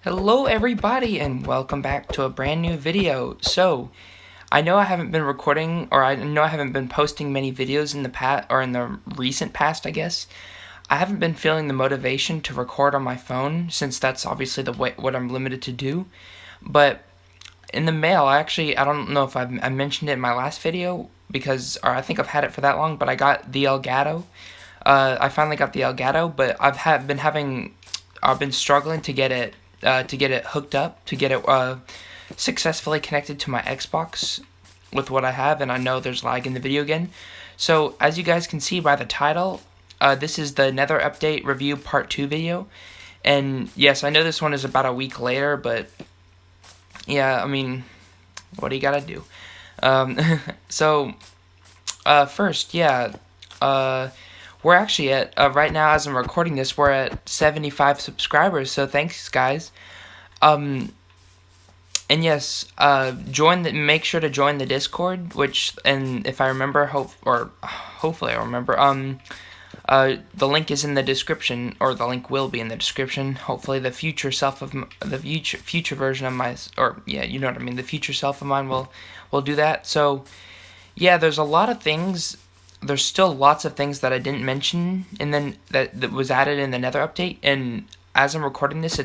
Hello everybody and welcome back to a brand new video. So, I know I haven't been recording, or I know I haven't been posting many videos in the past, or in the recent past, I guess. I haven't been feeling the motivation to record on my phone, since that's obviously what I'm limited to do. But in the mail, I don't know if I mentioned it in my last video, or I think I've had it for that long, but I got the Elgato. I finally got the Elgato, but I've been struggling to get it hooked up, to get it successfully connected to my Xbox with what I have, and I know there's lag in the video again. So as you guys can see by the title, this is the Nether update review part 2 video. And yes, I know this one is about a week later, but yeah, I mean, what do you gotta do? So first, yeah, we're actually at, right now as I'm recording this, we're at 75 subscribers, so thanks guys. And yes, make sure to join the Discord, and if I remember, hopefully I remember, the link is in the description, or the link will be in the description. Hopefully the future version of you know what I mean, the future self of mine will do that. So, yeah, there's still lots of things that I didn't mention, and then that was added in the Nether update. And as I'm recording this,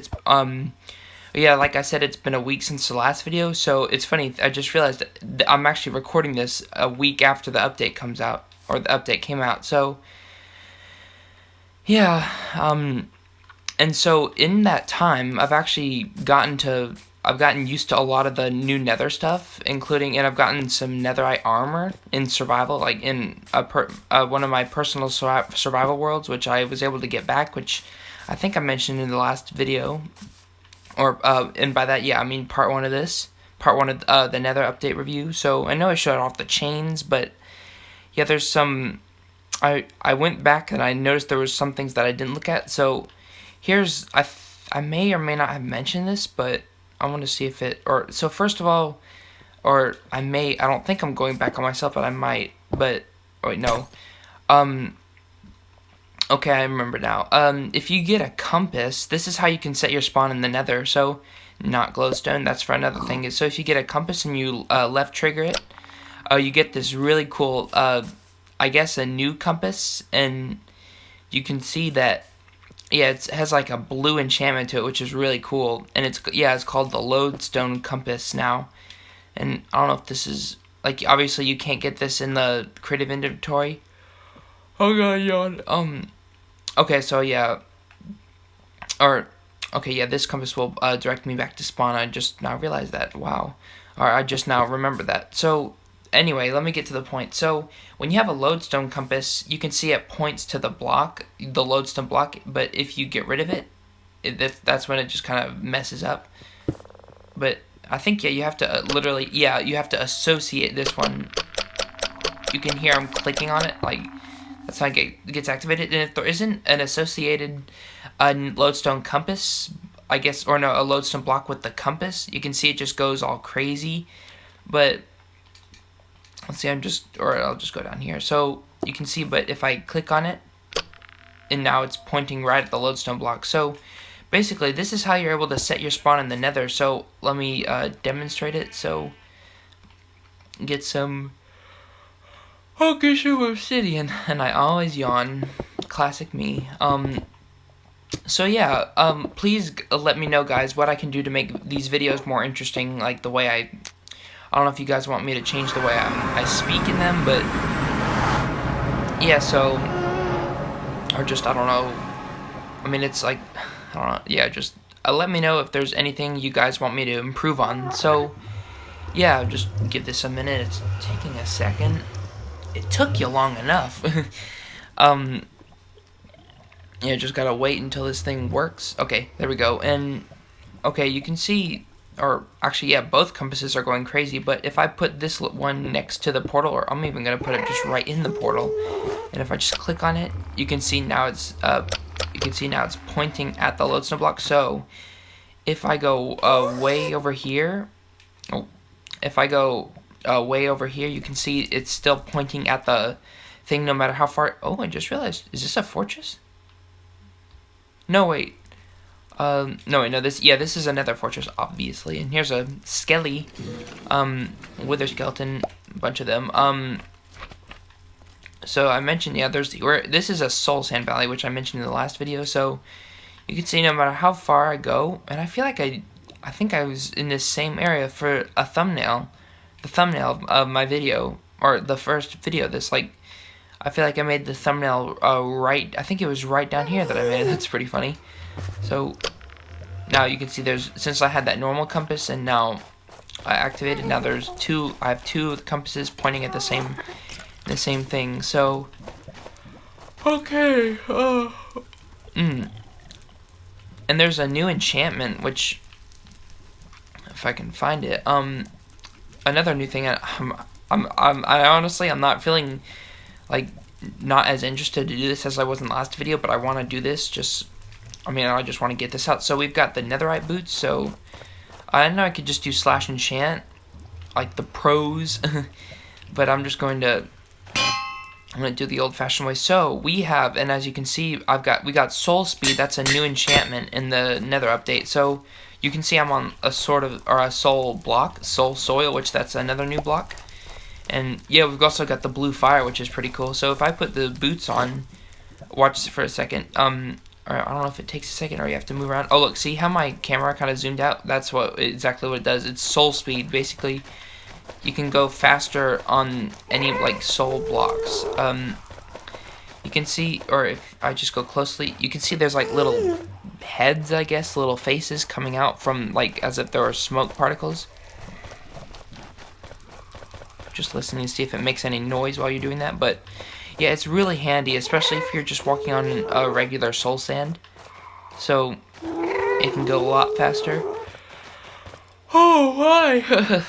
yeah, like I said, it's been a week since the last video. So it's funny, I just realized that I'm actually recording this a week after the update comes out, or the update came out. So yeah, and so in that time, I've gotten used to a lot of the new Nether stuff, and I've gotten some Netherite armor in survival, like in one of my personal survival worlds, which I was able to get back, which I think I mentioned in the last video, and by that, yeah, I mean part 1 of the Nether update review. So I know I showed off the chains, but yeah, there's some. I went back and I noticed there was some things that I didn't look at. So I may or may not have mentioned this, but I want to see if so first of all, I don't think I'm going back on myself, but I might, but, oh wait, no. Okay, I remember now. If you get a compass, this is how you can set your spawn in the Nether. So, not glowstone, that's for another thing. So if you get a compass and you left trigger it, you get this really cool, I guess a new compass, and you can see that, yeah, it has like a blue enchantment to it, which is really cool. And it's called the lodestone compass now. And I don't know if this is, like, obviously you can't get this in the creative inventory. Oh god, yawn. Okay, so yeah, this compass will direct me back to spawn. I just now realized that. Wow. Or I just now remember that. So anyway, let me get to the point. So when you have a lodestone compass, you can see it points to the lodestone block, but if you get rid of it, that's when it just kind of messes up. But I think, yeah, you have to you have to associate this one. You can hear I'm clicking on it, like, that's how it gets activated. And if there isn't an associated lodestone compass, I guess, or no, a lodestone block with the compass, you can see it just goes all crazy. But let's see, I'll just go down here. So you can see, but if I click on it, and now it's pointing right at the lodestone block. So basically, this is how you're able to set your spawn in the Nether. So let me demonstrate it. So get some obsidian, and I always yawn. Classic me. So yeah, please let me know, guys, what I can do to make these videos more interesting, like the way I don't know if you guys want me to change the way I speak in them, but yeah, so, or just, I don't know, I mean, it's like, I don't know, yeah, just let me know if there's anything you guys want me to improve on. So yeah, just give this a minute. It's taking a second. It took you long enough. Yeah, just gotta wait until this thing works. Okay, there we go. And okay, you can see, or actually, yeah, both compasses are going crazy. But if I put this one next to the portal, or I'm even gonna put it just right in the portal, and if I just click on it, you can see now it's pointing at the lodestone block. So if I go way over here, you can see it's still pointing at the thing no matter how far. Oh, I just realized, is this a fortress? No, wait. No, wait, no, this is another fortress, obviously. And here's a skelly, wither skeleton, a bunch of them. So I mentioned, yeah, this is a soul sand valley, which I mentioned in the last video. So you can see no matter how far I go, and I feel like I think I was in this same area for a thumbnail, the thumbnail of my video, or the first video. I feel like I made the thumbnail right. I think it was right down here that I made it. That's pretty funny. So now you can see since I had that normal compass and now I activated. Now I have two compasses pointing at the same thing. So okay. And there's a new enchantment, which, if I can find it, another new thing. I honestly, I'm not feeling like not as interested to do this as I was in the last video, but I want to do this. I just want to get this out. So we've got the netherite boots. So I know I could just do slash enchant, like the pros, but I'm gonna do the old-fashioned way. So we have, and as you can see, we got soul speed. That's a new enchantment in the Nether update. So you can see I'm on a soul block, soul soil, which that's another new block. And yeah, we've also got the blue fire, which is pretty cool. So if I put the boots on, watch for a second. Or I don't know if it takes a second or you have to move around. Oh look, see how my camera kind of zoomed out? That's exactly what it does. It's soul speed, basically. You can go faster on any soul blocks. You can see, or if I just go closely, you can see there's little heads, I guess, little faces coming out from as if there were smoke particles. Just listening to see if it makes any noise while you're doing that. But yeah, it's really handy, especially if you're just walking on a regular soul sand. So it can go a lot faster. Oh my!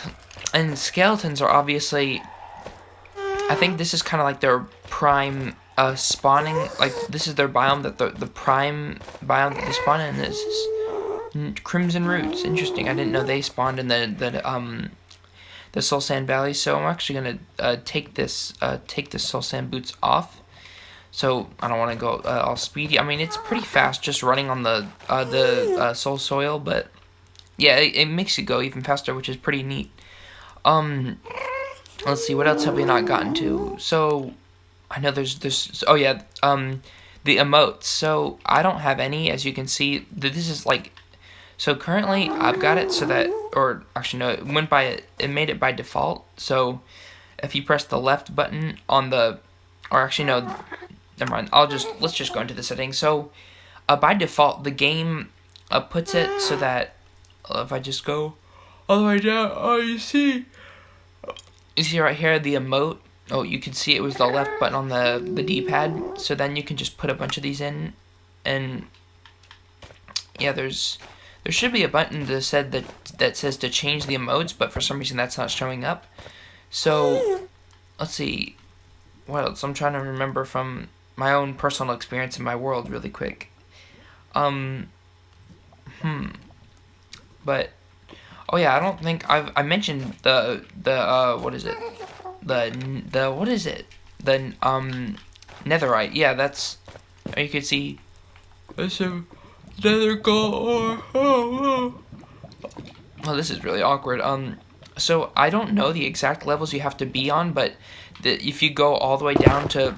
And skeletons are obviously, I think this is kind of like their prime spawning, this is their biome, that the prime biome that they spawn in is Crimson Roots. Interesting. I didn't know they spawned in the Soul Sand Valley. So I'm actually gonna take this Soul Sand boots off. So I don't want to go all speedy. I mean, it's pretty fast just running on the soul soil, but yeah, it makes it go even faster, which is pretty neat. Let's see, what else have we not gotten to? So, I know there's, oh yeah, the emotes. So, I don't have any, as you can see. This is so currently, I've got it so that, or actually no, it made it by default. So, if you press the left button on or actually no, never mind, let's just go into the settings. So, by default, the game puts it so that, if I just go all the way down, you see right here the emote. Oh, you can see it was the left button on the D-pad. So then you can just put a bunch of these in, and yeah, there should be a button that says to change the emotes, but for some reason that's not showing up. So let's see what else. I'm trying to remember from my own personal experience in my world really quick. But oh yeah, I don't think I mentioned the what is it? What is it? The netherite. Yeah, that's, you can see it's a nether gold. Oh, this is really awkward. So I don't know the exact levels you have to be on, but if you go all the way down to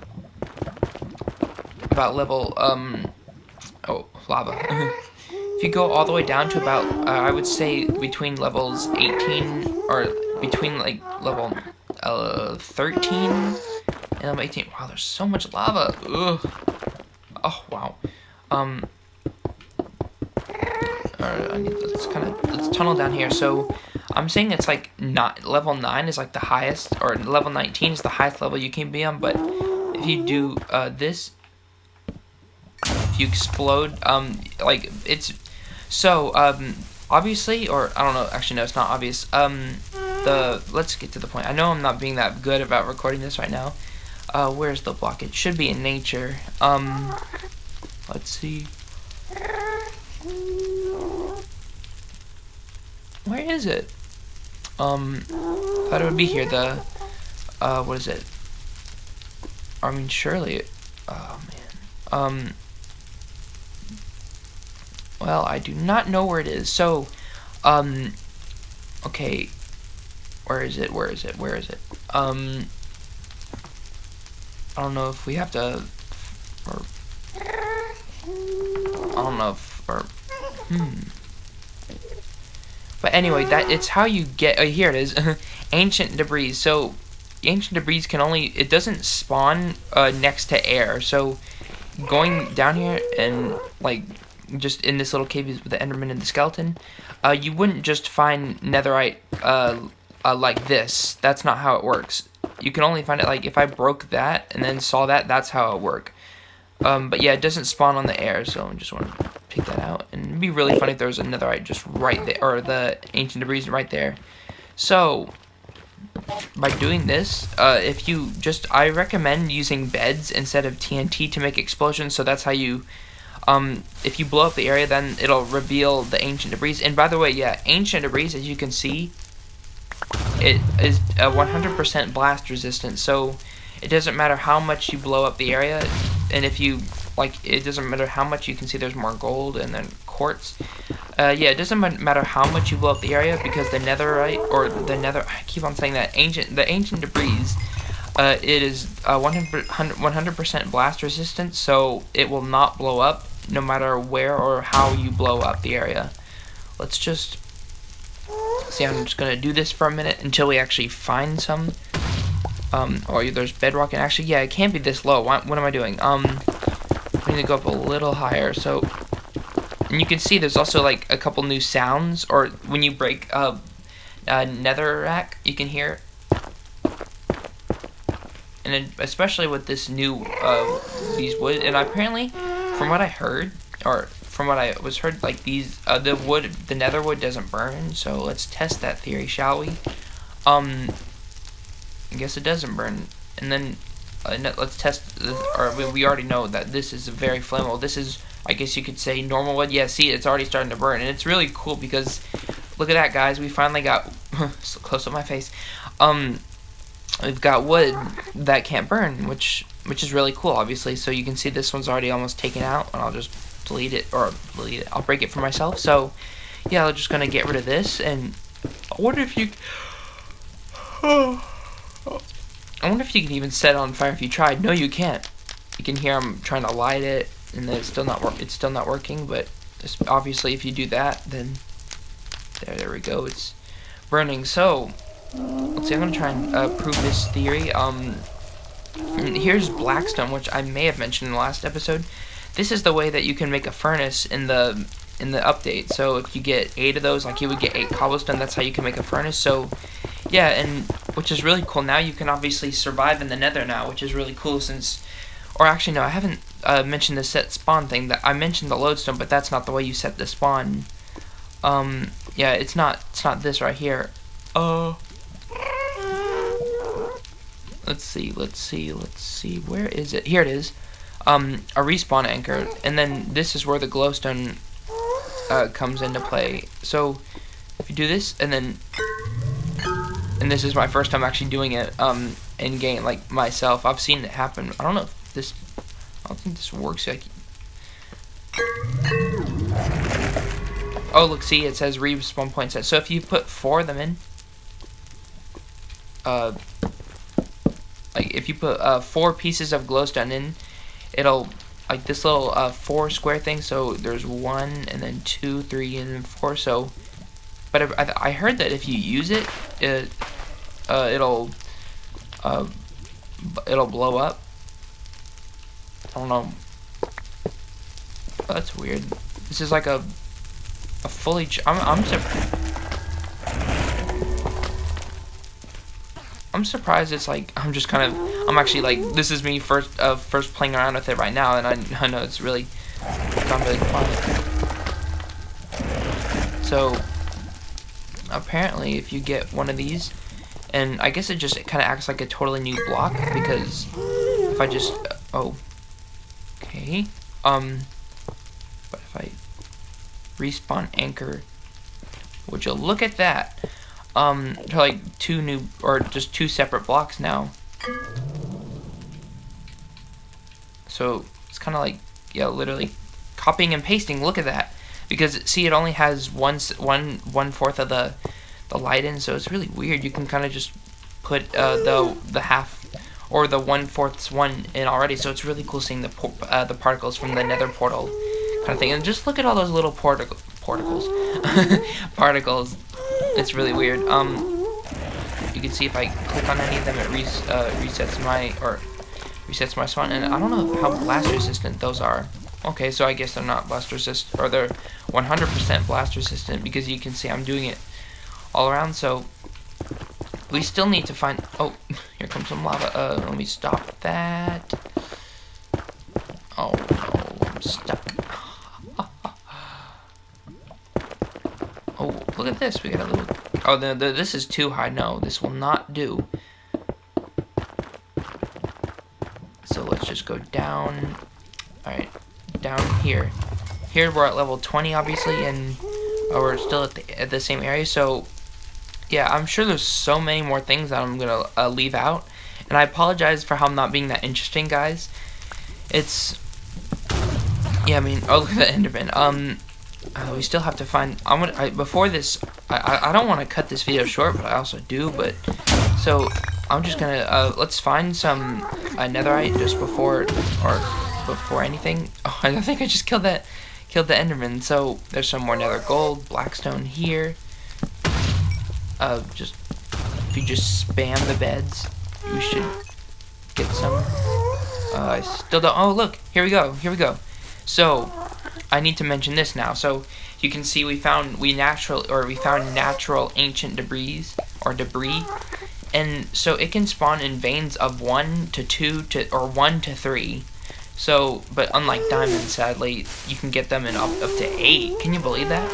about level oh, lava. If you go all the way down to about, I would say between levels 18, or between level 13 and level 18. Wow, there's so much lava. Ugh. Oh wow. Let's tunnel down here. So I'm saying it's level 9 is the highest, or level 19 is the highest level you can be on. But if you do this, if you explode, it's. So, obviously, or I don't know, actually no, it's not obvious. Let's get to the point. I know I'm not being that good about recording this right now. Where's the block? It should be in nature. Let's see. Where is it? Thought it would be here. What is it? I mean, surely, oh man. Well, I do not know where it is. So, okay, where is it? Where is it? Where is it? I don't know if we have to, or I don't know if, or, But anyway, it's how you get, here it is, ancient debris. So, ancient debris can only, it doesn't spawn next to air. So, going down here and, like, just in this little cave with the Enderman and the skeleton, you wouldn't just find netherite like this. That's not how it works. You can only find it, like, if I broke that and then saw that, that's how it would work. But yeah, it doesn't spawn on the air, so I just want to pick that out. And it'd be really funny if there was a netherite just right there, or the ancient debris right there. So, by doing this, if you just, I recommend using beds instead of TNT to make explosions. So that's how you, if you blow up the area, then it'll reveal the ancient debris. And by the way, yeah, ancient debris, as you can see, it is 100% blast resistant. So it doesn't matter how much you blow up the area, and if you, like, it doesn't matter how much. You can see there's more gold and then quartz. Yeah, it doesn't matter how much you blow up the area, because the netherite, or the nether, I keep on saying that, the ancient debris, it is 100% blast resistant, so it will not blow up no matter where or how you blow up the area. Let's just see. I'm just gonna do this for a minute until we actually find some. Oh, there's bedrock, and actually, yeah, it can't be this low. What am I doing? I need to go up a little higher. So, and you can see there's also like a couple new sounds, or when you break netherrack, you can hear. And especially with this new these wood, and apparently, from what I heard, or from what I was heard, like these the nether wood doesn't burn. So let's test that theory, shall we? I guess it doesn't burn. And then let's test, or we already know that this is very flammable. This is, I guess you could say, normal wood. Yeah, see, it's already starting to burn, and it's really cool because look at that, guys. We finally got so close to my face. We've got wood that can't burn, which is really cool, obviously. So you can see this one's already almost taken out, and I'll just delete it. I'll break it for myself. So yeah, I'm just gonna get rid of this, and I wonder if you. I wonder if you can even set it on fire if you tried. No, you can't. You can hear I'm trying to light it, and then it's still not working. But obviously, if you do that, then there we go. It's burning. So let's see. I'm gonna try and prove this theory. Here's blackstone, which I may have mentioned in the last episode. This is the way that you can make a furnace in the update. So if you get 8 of those, like you would get 8 cobblestone, that's how you can make a furnace. So yeah, and which is really cool. Now you can obviously survive in the nether now, which is really cool since, or actually no, I haven't mentioned the set spawn thing. That I mentioned the lodestone, but that's not the way you set the spawn. Yeah, it's not this right here. Let's see, where is it? Here it is. A respawn anchor, and then this is where the glowstone comes into play. So if you do this, and this is my first time actually doing it in game, like myself. I've seen it happen. I don't know if this. I don't think this works. Like, oh look, see, it says respawn point set. So if you put 4 of them in, like if you put 4 pieces of glowstone in, it'll, like this little 4 square thing. So there's 1 and then 2, 3 and then 4. So, but I heard that if you use it, it'll blow up. I don't know. Oh, that's weird. This is like a fully. I'm surprised it's like, I'm actually like, this is me first playing around with it right now, and I know it's really gone really quiet. So apparently if you get one of these, and I guess it kind of acts like a totally new block, because if I just, okay, but if I respawn anchor, would you look at that? To like 2 new, or just 2 separate blocks now. So it's kind of like, yeah, literally copying and pasting. Look at that. because see, it only has one fourth of the light in, so it's really weird. You can kind of just put the half or the 1/4 one in already, so it's really cool seeing the particles from the Nether portal kind of thing. And just look at all those little particles. Particles. It's really weird. You can see if I click on any of them, it resets my spawn, and I don't know how blast resistant those are. Okay, so I guess they're not blast resistant, or they're 100% blast resistant, because you can see I'm doing it all around. So we still need to find. Oh, here comes some lava. Let me stop that. Oh no, I'm stuck. Oh, look at this. We got a little. Oh, this is too high. No, this will not do. So let's just go down. Alright, down here. Here we're at level 20, obviously, and we're still at the same area. So, yeah, I'm sure there's so many more things that I'm going to leave out. And I apologize for how I'm not being that interesting, guys. It's... Yeah, I mean, oh, look at the Enderman. We still have to find... before this, I don't want to cut this video short, but I also do, but... So, I'm just gonna, let's find some netherite just before anything. Oh, I think I just killed the Enderman. So, there's some more nether gold, blackstone here. If you just spam the beds, you should get some. I still don't, oh look, here we go. So, I need to mention this now. So, you can see we found natural ancient debris. And so it can spawn in veins of 1 to 2 or 1 to 3. So, but unlike diamonds, sadly, you can get them in up to 8. Can you believe that?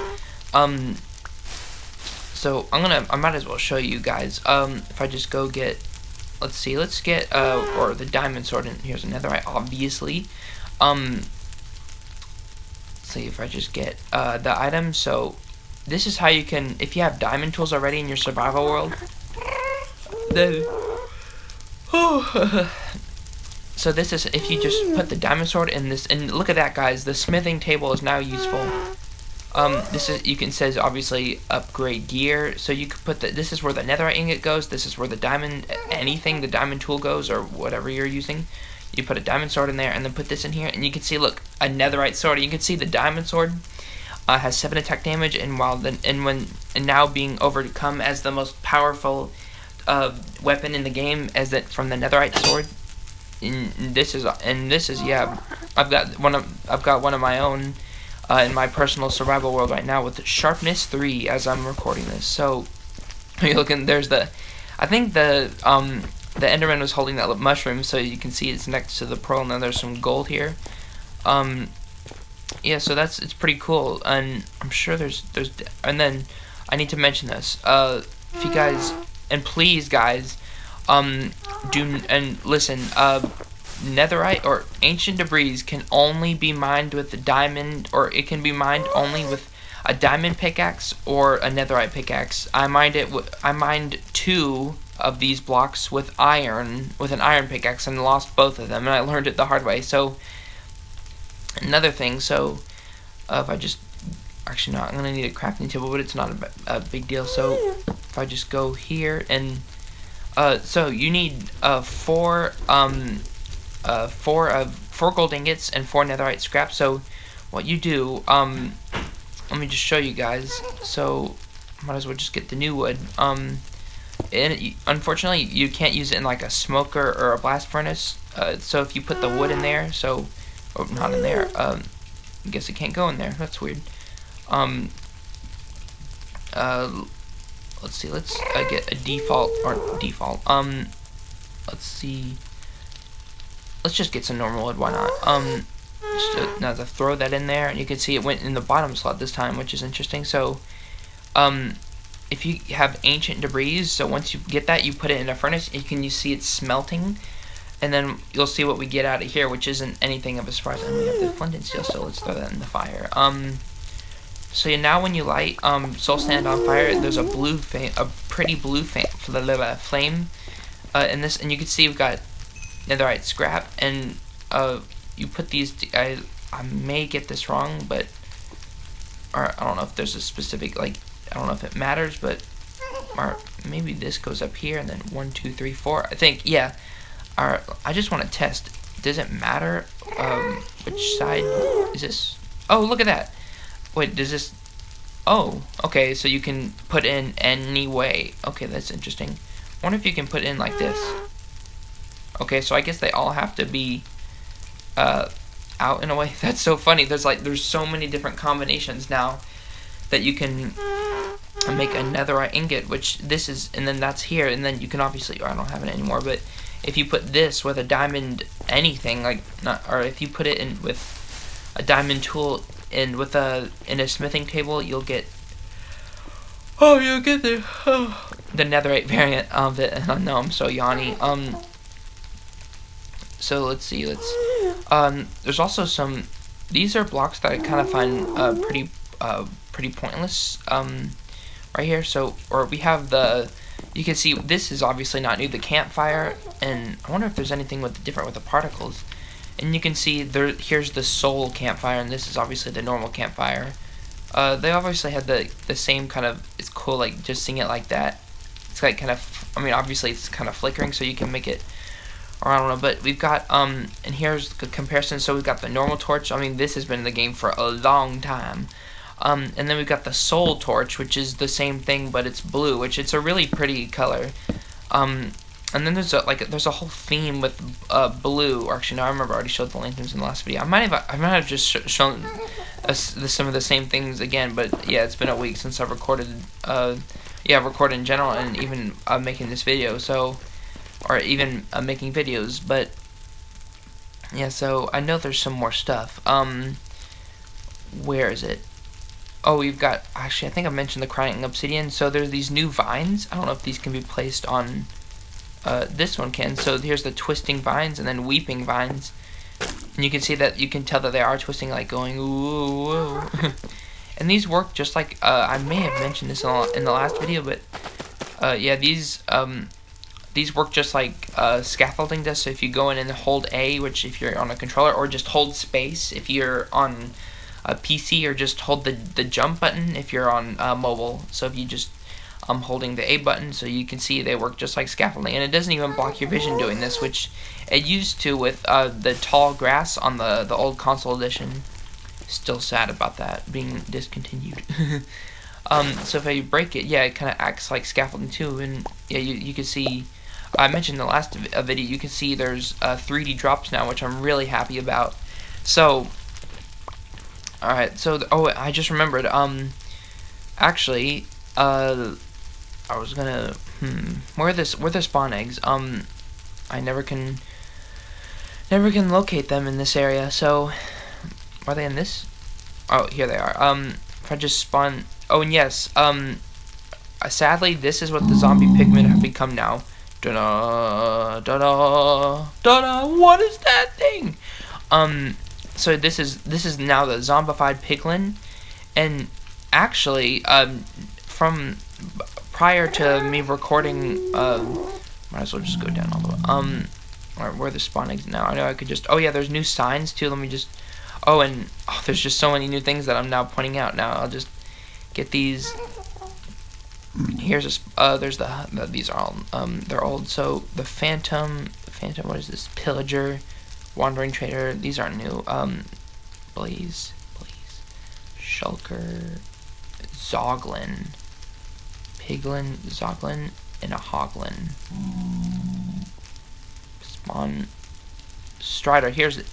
So I might as well show you guys. If I just go get, let's get or the diamond sword, and here's netherite, obviously. Let's see if I just get the item. So this is how you can, if you have diamond tools already in your survival world. So this is if you just put the diamond sword in this, and look at that, guys. The smithing table is now useful. This is, you can says obviously upgrade gear. So you could put this is where the netherite ingot goes. This is where the diamond the diamond tool goes, or whatever you're using. You put a diamond sword in there, and then put this in here, and you can see, look, a netherite sword. You can see the diamond sword has 7 attack damage, and now being overcome as the most powerful weapon in the game as that from the netherite sword. And this is yeah, I've got one of my own in my personal survival world right now with sharpness 3 as I'm recording this. So you're looking, there's I think the Enderman was holding that mushroom, so you can see it's next to the pearl, and then there's some gold here. Yeah, so it's pretty cool, and I'm sure there's and then I need to mention this. If you guys, and please guys, listen, netherite or ancient debris can only be mined with the diamond, or it can be mined only with a diamond pickaxe or a netherite pickaxe. I mined 2 of these blocks with an iron pickaxe, and lost both of them, and I learned it the hard way. So another thing, so if I just, actually no, I'm gonna need a crafting table, but it's not a big deal. So if I just go here, and so you need 4 gold ingots and 4 netherite scraps. So what you do, let me just show you guys. So might as well just get the new wood. Unfortunately, you can't use it in like a smoker or a blast furnace. So if you put the wood in there, not in there. I guess it can't go in there. That's weird. Let's see. Let's get a default. Let's see. Let's just get some normal wood. Why not? Now to throw that in there, and you can see it went in the bottom slot this time, which is interesting. So, if you have ancient debris, so once you get that, you put it in a furnace, and you see it smelting. And then you'll see what we get out of here, which isn't anything of a surprise. And we have the flint and steel, so let's throw that in the fire. So now when you light soul sand on fire, there's a pretty blue flame. And you can see we've got netherite scrap, and you put these. I may get this wrong, but or I don't know if there's a specific, like, I don't know if it matters, but, or maybe this goes up here, and then 1, 2, 3, 4, I think, yeah. Or, I just want to test, does it matter, which side is this? Oh, look at that. Wait, does this, oh, okay, so you can put in any way. Okay, that's interesting. I wonder if you can put in like this. Okay, so I guess they all have to be, out in a way. That's so funny. There's so many different combinations now that you can make a netherite ingot, which this is, and then that's here, and then you can obviously, I don't have it anymore, but if you put this with a diamond anything, like, not, or if you put it in with a diamond tool in with in a smithing table, you'll get the netherite variant of it. I know, I'm so yawny. So let's see, there's also some, these are blocks that I kind of find pretty pointless right here. So, or we have you can see this is obviously not new, the campfire, and I wonder if there's anything different with the particles. And you can see here's the soul campfire, and this is obviously the normal campfire. They obviously had the same kind of, it's cool, like, just seeing it like that. It's like kind of, I mean, obviously it's kind of flickering, so you can make it, or I don't know, but we've got, and here's the comparison. So we've got the normal torch. I mean, this has been in the game for a long time. And then we've got the soul torch, which is the same thing, but it's blue, which it's a really pretty color. And then there's a whole theme with blue. Or actually, no, I remember I already showed the lanterns in the last video. I might have just shown some of the same things again, but yeah, it's been a week since I've recorded. Recorded in general, and even making this video. So, or even making videos. But yeah, so I know there's some more stuff. Where is it? Oh, we've got, actually, I think I mentioned the crying obsidian. So there's these new vines. I don't know if these can be placed on, this one can. So here's the twisting vines and then weeping vines. And you can see that, you can tell that they are twisting, like going, ooh, ooh. And these work just like, I may have mentioned this in the last video, but, yeah, these work just like, scaffolding does. So if you go in and hold A, which if you're on a controller, or just hold space if you're on a PC, or just hold the jump button if you're on mobile. So if you just holding the A button, so you can see they work just like scaffolding, and it doesn't even block your vision doing this, which it used to with the tall grass on the old console edition. Still sad about that being discontinued. So if I break it, yeah, it kind of acts like scaffolding too, and yeah, you can see. I mentioned in the last video, you can see there's 3D drops now, which I'm really happy about. So. Alright, so, I just remembered, actually, I was gonna, where are the spawn eggs? I never can locate them in this area. So, are they in this? Oh, here they are. If I just spawn, oh, and yes, sadly, this is what the zombie pigmen have become now. Da-da, da-da, da-da, what is that thing? So this is now the zombified piglin, and actually, from prior to me recording, might as well just go down all the way. Alright, where are the spawn eggs now? I know I could just, oh yeah, there's new signs too. Let me just, there's just so many new things that I'm now pointing out. Now I'll just get these. Here's there's these are all, they're old. So the phantom, what is this? Pillager. Wandering Trader, these aren't new. Blaze, Shulker, Zoglin, Piglin, Zoglin, and a Hoglin. Spawn, Strider, here's it.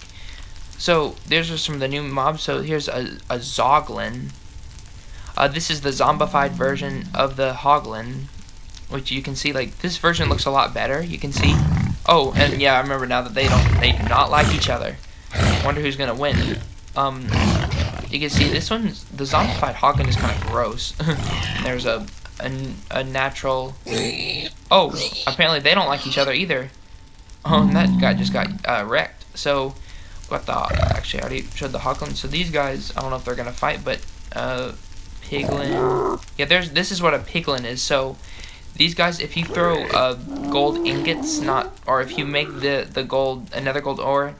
So, there's just some of the new mobs. So, here's a Zoglin. This is the zombified version of the Hoglin, which you can see, like, this version looks a lot better. You can see. Oh, and yeah, I remember now that they do not like each other. I wonder who's gonna win. You can see this one's, the zombified Hoglin is kind of gross. There's a natural. Oh, apparently they don't like each other either. Oh, and that guy just got wrecked. So, actually I already showed the Hoglin. So these guys, I don't know if they're gonna fight, but piglin. Yeah, this is what a piglin is. So. These guys, if you throw gold ingots, or if you make the gold, another gold ore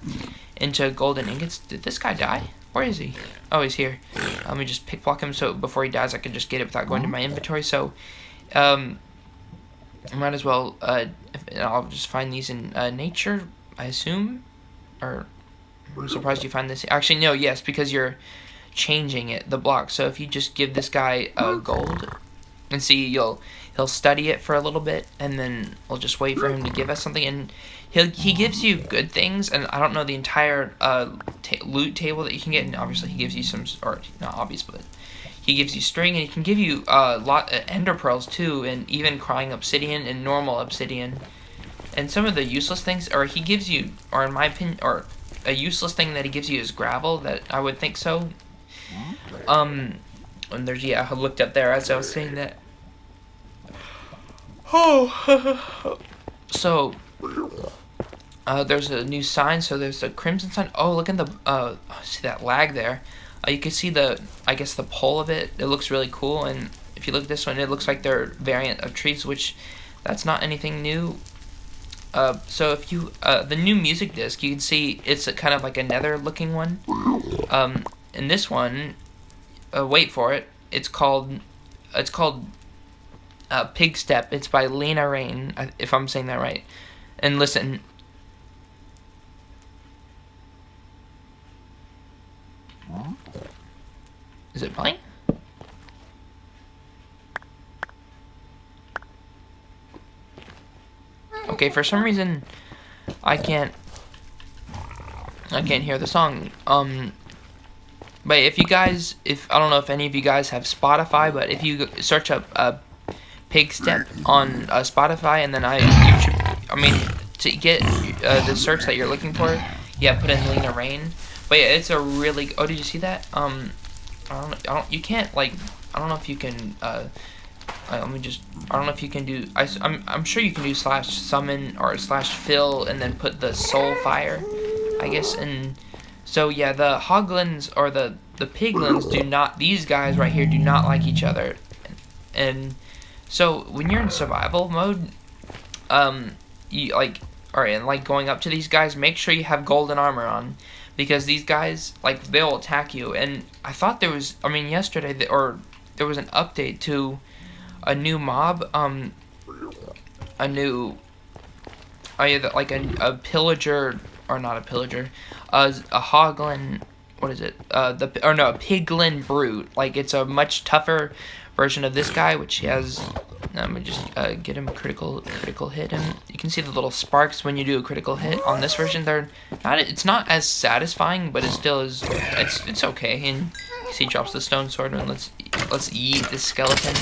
into golden ingots, did this guy die? Where is he? Oh, he's here. Let me just pick block him so before he dies I can just get it without going to my inventory. So, I might as well, I'll just find these in nature, I assume. Or, I'm surprised you find this. Actually, no, yes, because you're changing it, the block. So if you just give this guy gold, and see, he'll study it for a little bit, and then we'll just wait for him to give us something, and he gives you good things, and I don't know the entire loot table that you can get, and obviously he gives you some, or not obvious, but he gives you string, and he can give you a lot of ender pearls too, and even crying obsidian and normal obsidian, and some of the useless things, or he gives you, or in my opinion, or a useless thing that he gives you is gravel, that I would think so. And there's, yeah, I looked up there as I was saying that. Oh, so, there's a new sign, so there's a crimson sign. Oh, look at the, see that lag there? You can see the, I guess the pole of it. It looks really cool, and if you look at this one, it looks like they're variant of trees, which, that's not anything new. So if you, the new music disc, you can see it's a kind of like a nether looking one. And this one, wait for it, it's called Pig Step. It's by Lena Rain, if I'm saying that right. And listen. Is it playing? Okay, for some reason I can't hear the song. But if you guys, I don't know if any of you guys have Spotify, but if you search up Pig Step on Spotify, and then to get the search that you're looking for, yeah, put in Lena Rain. But yeah, it's a really, oh, did you see that? You can't, like, I don't know if you can, I don't know if you can do, I'm sure you can do /summon or /fill and then put the soul fire, I guess, and so yeah, the hoglins or the piglins do not, these guys right here do not like each other, and so when you're in survival mode, you like, alright, and like going up to these guys, make sure you have golden armor on, because these guys, like, they'll attack you, and I thought there was, yesterday, there was an update to a new mob, a pillager, or not a pillager, a hoglin, what is it, a piglin brute, like, it's a much tougher version of this guy, which he has, let me just, get him a critical hit, and you can see the little sparks when you do a critical hit. On this version, it's not as satisfying, but it still is, it's okay, and you see he drops the stone sword, and let's eat this skeleton.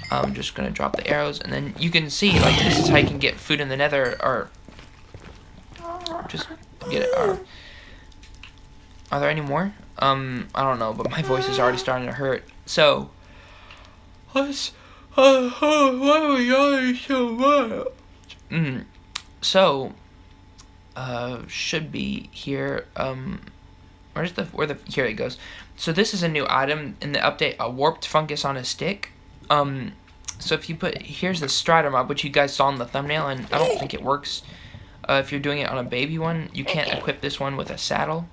I'm just gonna drop the arrows, and then you can see, like, this is how you can get food in the nether, or just get it. Are there any more? I don't know, but my voice is already starting to hurt. So, let's, why are we yawning so much? So, should be here, here it goes. So this is a new item in the update, a warped fungus on a stick. So if you here's the strider mob, which you guys saw in the thumbnail, and I don't think it works. If you're doing it on a baby one, you can't equip this one with a saddle.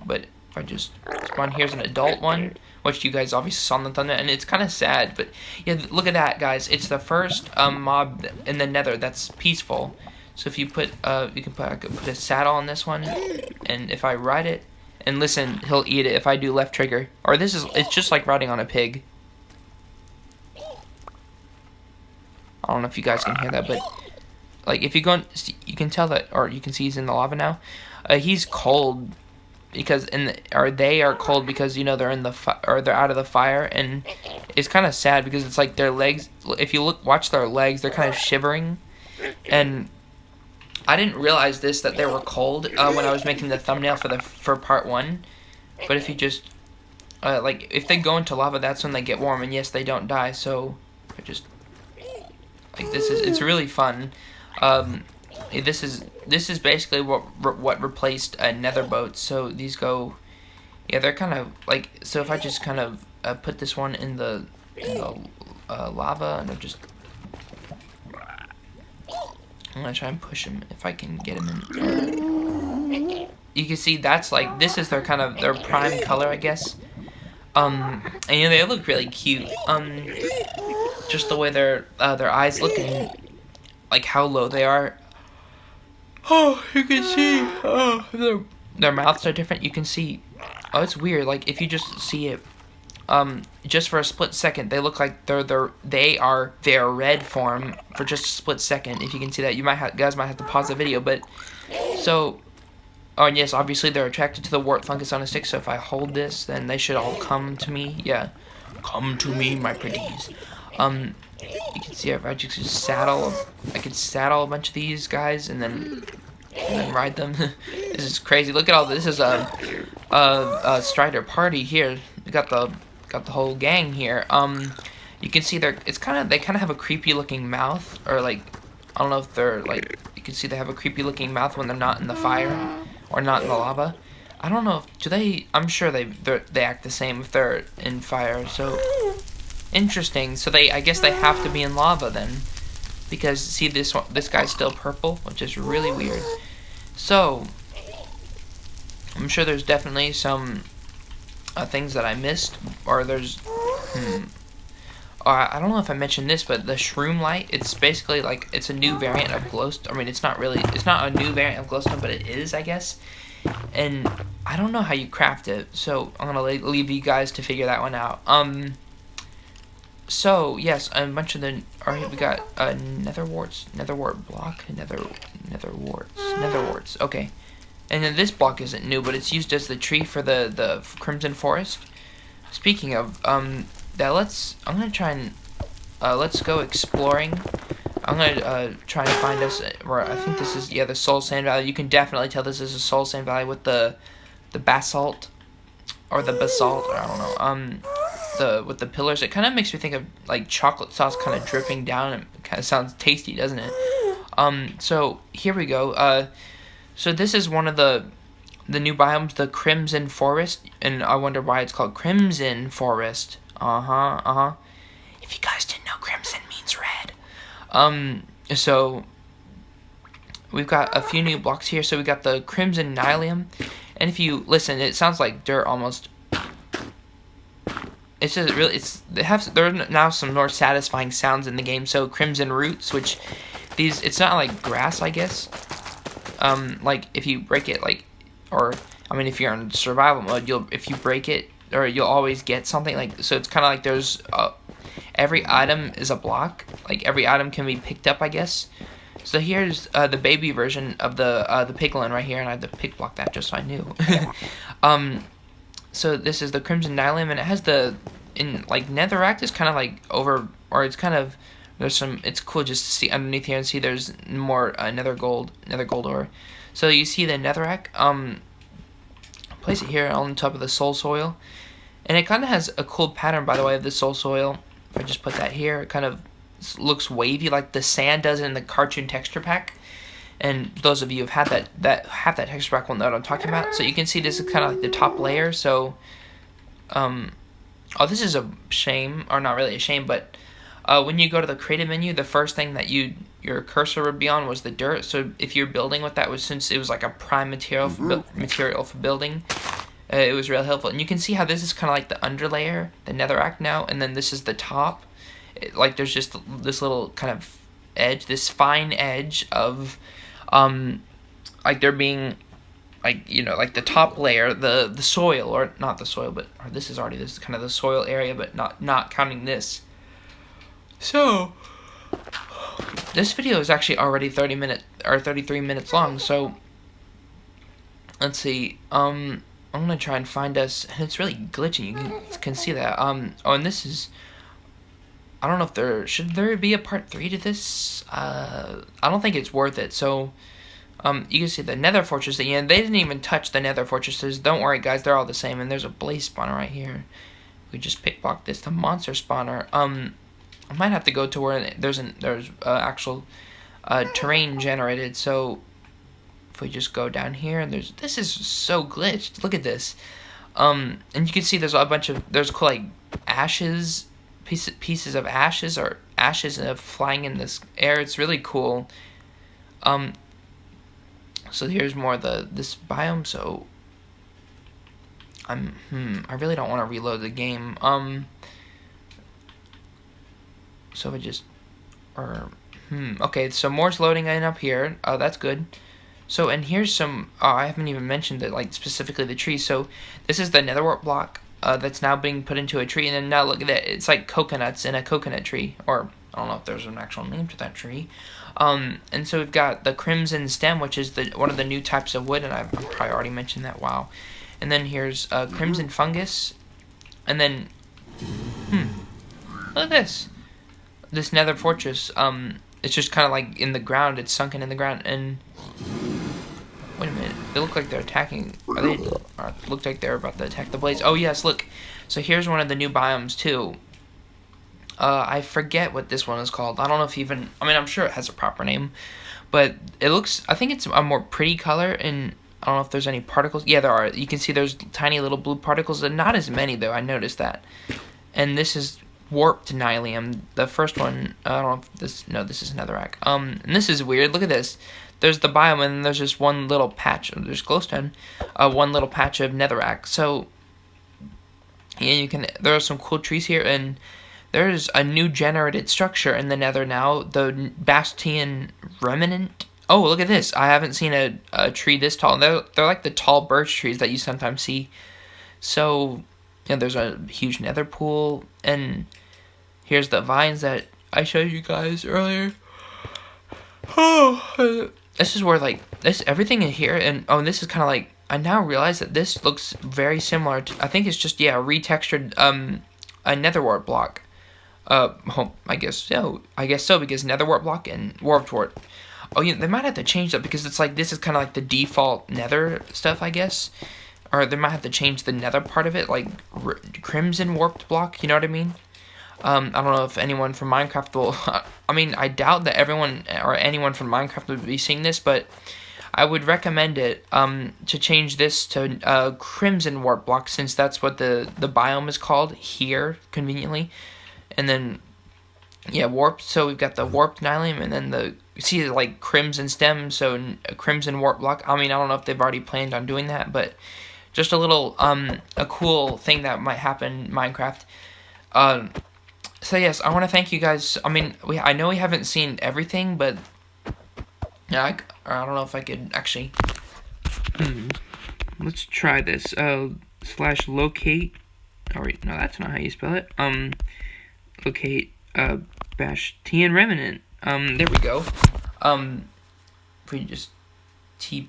But if I just spawn, here's an adult one, which you guys obviously saw in the thumbnail, and it's kind of sad, but yeah, look at that, guys. It's the first mob in the nether that's peaceful. So if you I could put a saddle on this one, and if I ride it, and listen, he'll eat it if I do left trigger. Or it's just like riding on a pig. I don't know if you guys can hear that, but like if you go, you can tell that, or you can see he's in the lava now. He's cold because they are cold because, you know, they're in they're out of the fire, and it's kind of sad because it's like their legs. If you watch their legs, they're kind of shivering, and I didn't realize that they were cold when I was making the thumbnail for part 1. But if you just like if they go into lava, that's when they get warm, and yes, they don't die. So I just like it's really fun. This is basically what replaced nether boats. So these go, yeah, they're kind of like, so if I just kind of put this one in the lava, and I'm gonna try and push him if I can get him in. you can see that's like, this is their kind of their prime color, I guess. And you know, they look really cute. Just the way their eyes look and like how low they are. Oh, you can see. Oh, their mouths are different. You can see. Oh, it's weird. Like if you just see it, just for a split second, they look like they are their red form for just a split second. If you can see that, you guys might have to pause the video. But so, oh, and yes, obviously they're attracted to the wart fungus on a stick. So if I hold this, then they should all come to me. Yeah, come to me, my pretties. You can see if I just saddle, I could saddle a bunch of these guys and then ride them. This is crazy. Look at all this. This is a Strider party here. We got the whole gang here. You can see they kind of have a creepy looking mouth, or like, I don't know if they're like, you can see they have a creepy looking mouth when they're not in the fire or not in the lava. I don't know if, do they, I'm sure they act the same if they're in fire. So interesting. So I guess they have to be in lava then, because see this guy's still purple, which is really weird. So I'm sure there's definitely some things that I missed, or there's I don't know if I mentioned this, but the shroom light, it's basically like, it's a new variant of glowstone. I mean, it's not a new variant of glowstone, but it is, I guess. And I don't know how you craft it, so I'm gonna leave you guys to figure that one out. So yes, a bunch of the, alright, we got nether wart block, nether warts. Okay, and then this block isn't new, but it's used as the tree for the crimson forest. Speaking of I'm gonna try and let's go exploring. I'm gonna try and find us where I think this is, yeah, the Soul Sand Valley. You can definitely tell this is a Soul Sand Valley with the basalt or the basalt, or I don't know. With the pillars, it kind of makes me think of like chocolate sauce kind of dripping down. It kind of sounds tasty, doesn't it? So here we go. So this is one of the new biomes, the Crimson Forest, and I wonder why it's called Crimson Forest. If you guys didn't know, crimson means red. So we've got a few new blocks here. So we got the Crimson Nylium, and if you listen, it sounds like dirt almost. It's just really, there are now some more satisfying sounds in the game. So Crimson Roots, which it's not like grass, I guess. Like if you break it, like, or I mean, if you're in survival mode, if you break it, or you'll always get something like. So it's kind of like there's every item is a block. Like every item can be picked up, I guess. So here's the baby version of the piglin right here, and I had to pick block that just so I knew. So this is the Crimson Nylium, and it has like netherrack is kind of like over, or it's kind of, it's cool just to see underneath here and see there's more nether gold ore. So you see the netherrack, place it here on top of the soul soil, and it kind of has a cool pattern, by the way, of the soul soil. If I just put that here, it kind of looks wavy like the sand does in the cartoon texture pack. And those of you who've had that texture pack will know what I'm talking about. So you can see this is kind of like the top layer. So, oh, this is a shame, or not really a shame, but when you go to the creative menu, the first thing that your cursor would be on was the dirt. So if you're building with that, since it was like a prime material for building, it was real helpful. And you can see how this is kind of like the underlayer, the netherrack now, and then this is the top. Like there's just this little kind of edge, this fine edge of like there being, like, you know, like the top layer, the soil, or not the soil, but this is kind of the soil area, but not counting this. So this video is actually already 33 minutes long. So let's see. I'm gonna try and find us, and it's really glitching. You can see that. Oh, and this is, I don't know if should there be a part 3 to this? I don't think it's worth it. So, you can see the Nether Fortress at the end. They didn't even touch the Nether Fortresses. Don't worry, guys. They're all the same. And there's a blaze spawner right here. We just pick block this. The monster spawner. I might have to go to where there's actual terrain generated. So, if we just go down here, and this is so glitched. Look at this. And you can see there's cool like ashes. Pieces of ashes, or ashes flying in this air. It's really cool. So here's more of this biome. So I really don't want to reload the game. So okay, so more's loading in up here. That's good. So, and here's some, I haven't even mentioned it, like, specifically the tree. So, this is the netherwort block, that's now being put into a tree, and then now look at that, it's like coconuts in a coconut tree, or, I don't know if there's an actual name to that tree. And so we've got the crimson stem, which is one of the new types of wood, and I've probably already mentioned that, wow. And then here's, crimson fungus, and then, look at this nether fortress, it's just kind of like in the ground, it's sunken in the ground, and wait a minute, they look like they're attacking, looked like they're about to attack the blaze. Oh yes, look, so here's one of the new biomes too. I forget what this one is called. I don't know if even, I mean, I'm sure it has a proper name, but it looks, I think it's a more pretty color, and I don't know if there's any particles. Yeah, there are. You can see there's tiny little blue particles, and not as many though, I noticed that. And this is warped nylium. The first one, I don't know if this, no, this is netherrack. And this is weird. Look at this. There's the biome, and there's just one little patch. There's glowstone, one little patch of netherrack. So, yeah, there are some cool trees here, and there's a new generated structure in the nether now. The Bastion remnant. Oh, look at this. I haven't seen a tree this tall. They're like the tall birch trees that you sometimes see. So, yeah, there's a huge nether pool, and here's the vines that I showed you guys earlier. Oh, this is where, like, everything in here, and oh, this is kind of like, I now realize that this looks very similar to, I think it's just, yeah, a retextured, a netherwort block. I guess so, because netherwort block and warped wart. Oh, yeah, they might have to change that, because it's like, this is kind of like the default nether stuff, I guess. Or they might have to change the nether part of it, like crimson warped block, you know what I mean? I don't know if anyone from Minecraft will, I mean, I doubt that everyone or anyone from Minecraft would be seeing this, but I would recommend it, to change this to, crimson warp block, since that's what the biome is called here, conveniently. And then, yeah, warped, so we've got the warped nylium, and then you see, like, crimson stem, so a crimson warp block. I mean, I don't know if they've already planned on doing that, but just a little, a cool thing that might happen in Minecraft. So yes, I want to thank you guys. I mean, I know we haven't seen everything, but yeah, I don't know if I could actually. Let's try this. Slash locate. Oh wait, no, that's not how you spell it. Locate Bastion remnant. There we go. If we just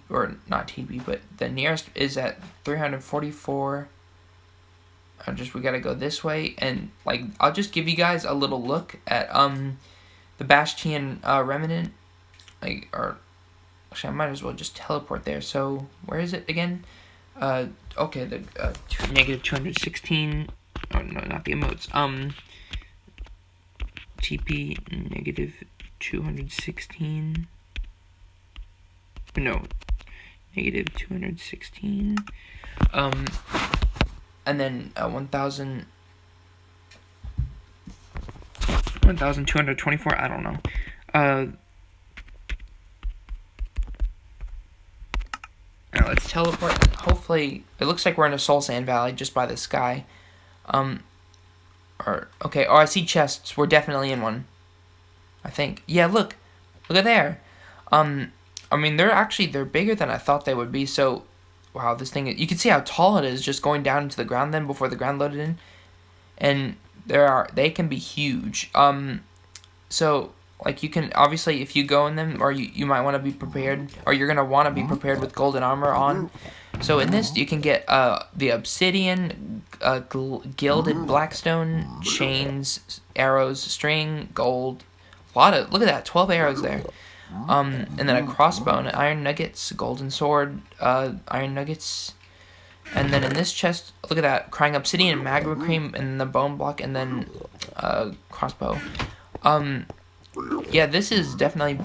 or not TP, but the nearest is at 344. We gotta go this way, and like I'll just give you guys a little look at the Bastion remnant, or actually I might as well just teleport there. So where is it again? Okay, the negative 216. Oh no, not the emotes. TP negative 216. No, negative 216. And then 1,224, I don't know. Now let's teleport. Hopefully, it looks like we're in a soul sand valley just by the sky. Okay, I see chests. We're definitely in one, I think. Yeah, look at there. I mean, they're bigger than I thought they would be, so wow, this thing, you can see how tall it is just going down into the ground then before the ground loaded in. And they can be huge. So, like, you can, obviously, if you go in them, or you might want to be prepared, or you're going to want to be prepared with golden armor on. So in this, you can get the obsidian, gilded blackstone, chains, arrows, string, gold, look at that, 12 arrows there. And then a crossbow, and iron nuggets, golden sword, iron nuggets, and then in this chest, look at that, crying obsidian, magma cream, and the bone block, and then crossbow. Yeah, this is definitely,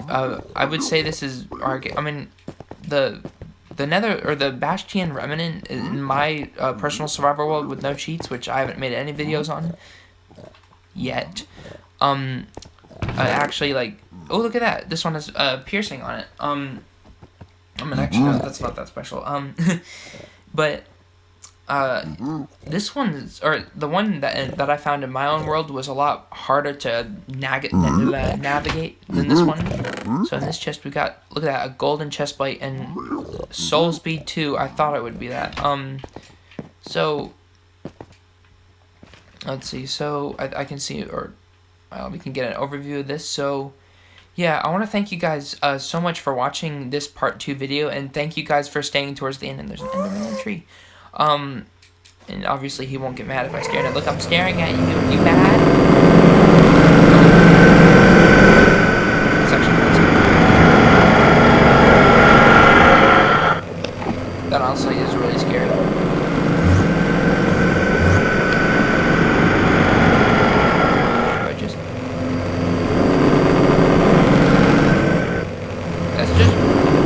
I would say this is, I mean, the nether, or the Bastion remnant, in my personal survival world with no cheats, which I haven't made any videos on yet, actually, like, oh, look at that. This one has piercing on it. I mean, actually, no, that's not that special. But this one is, or the one that I found in my own world was a lot harder to navigate than this one. So in this chest we got, look at that, a golden chest plate and soul speed 2. I thought it would be that. So let's see. So I can see, or we can get an overview of this. So yeah, I want to thank you guys so much for watching this part 2 video, and thank you guys for staying towards the end. And there's an Enderman in the tree. And obviously he won't get mad if I stare at him. Look, I'm staring at you. You mad? It's actually crazy. That honestly is really scary.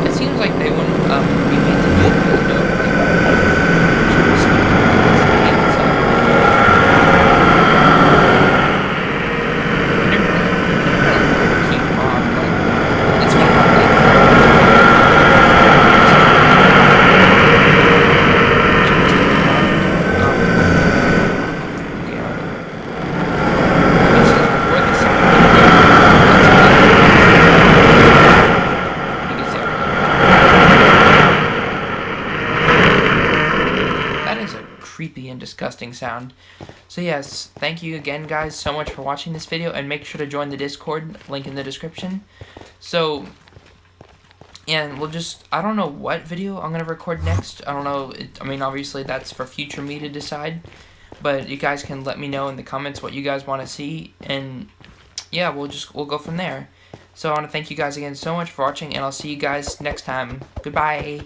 It seems like they wouldn't be made to do it, you know, creepy and disgusting sound. So yes, thank you again guys so much for watching this video, and make sure to join the Discord, link in the description. So, and we'll just, I don't know what video I'm gonna record next. I don't know, I mean obviously that's for future me to decide, but you guys can let me know in the comments what you guys want to see, and yeah, we'll go from there. So I want to thank you guys again so much for watching, and I'll see you guys next time. Goodbye.